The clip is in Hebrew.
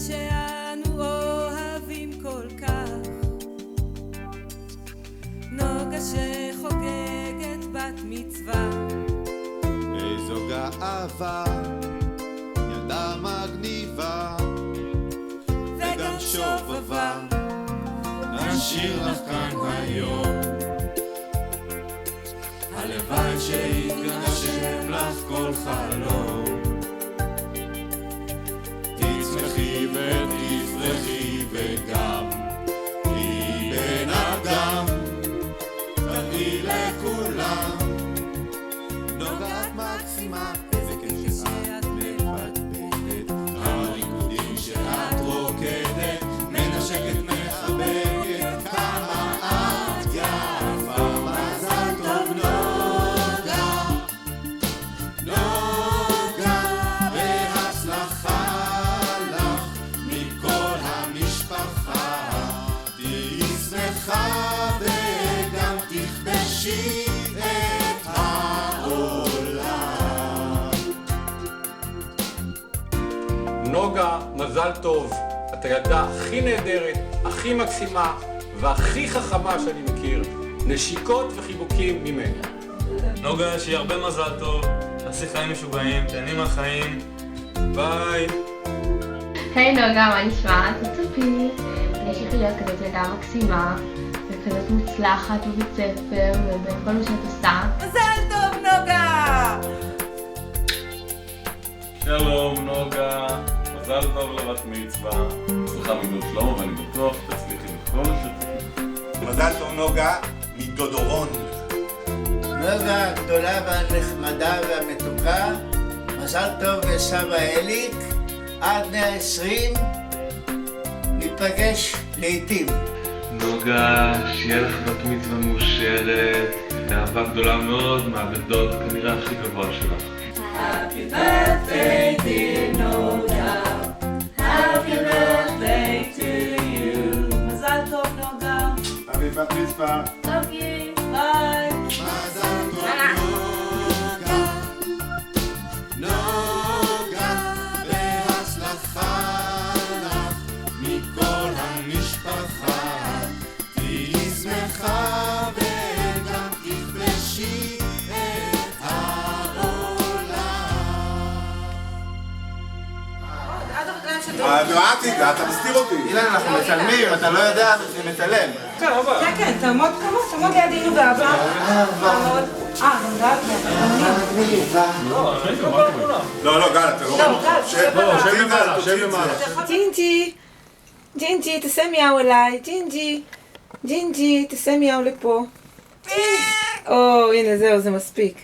שאנו אוהבים כל כך, נוגה שחוגגת בת מצווה. איזו גאווה, ילדה מגניבה וגם שובבה, נשיר לך כאן היום. הלוואי שיתגשם לך כל חלום, תצמחי ותפרחי וגם תהיי בן אדם, תראי לכולם. נוגה את מקסימה, איזה כיף שאת מפטפטת, הריקודים שאת רוקדת, מנשקת מחבקת, כמה את יפה. מזל טוב נוגה, נוגה, והצלחה לך מכל המשפחה, תהיי שמחה וגם תכבשי את העולם. נוגה, מזל טוב, את הילדה הכי נהדרת, הכי מקסימה והכי חכמה שאני מכיר. נשיקות וחיבוקים ממני. נוגה, שיהיה הרבה מזל טוב, תעשי חיים משוגעים, תהני מהחיים, ביי. היי נוגה, מה נשמע? תצופי. יש לך להיות כזאת ילדה מקסימה וכזאת מוצלחת בבית ספר ובכל מה שאת עושה. מזל טוב נוגה! שלום נוגה, מזל טוב לבת מצווה, הצלחה מדוד שלמה ואני בטוח תצליחי בכל שתצליחי. מזל טוב נוגה, מדודורון. נוגה הגדולה והנחמדה והמתוקה, מזל טוב לסבא אליק, עד 120, ניפגש לעתים. נוגה, שיהיה לך בת מצווה מאושרת, אהבה גדולה מאוד מהבן-דוד כנראה הכי גבוה שלך. Happy birthday dear Noga, happy birthday to you. מזל טוב נוגה. אבי בת מצווה. Love you. ביי. מזל טוב נוגה, נוגה, והצלחה לך מכל המשפחה, תהיי שמחה וגם תכבשי את העולם. אתה מסתיר אותי. אילן, אנחנו מצלמים, אתה לא יודע, זה מצלם. כן, תעמוד כמוך, תעמוד ליד אינו ואבא. תעמוד. לא, גל, אתה לא רואה. שב למעלה, שב למעלה. ג'ינג'י, תעשה מיהו אליי. ג'ינג'י, תעשה מיהו לפה. או, הנה, זהו, זה מספיק.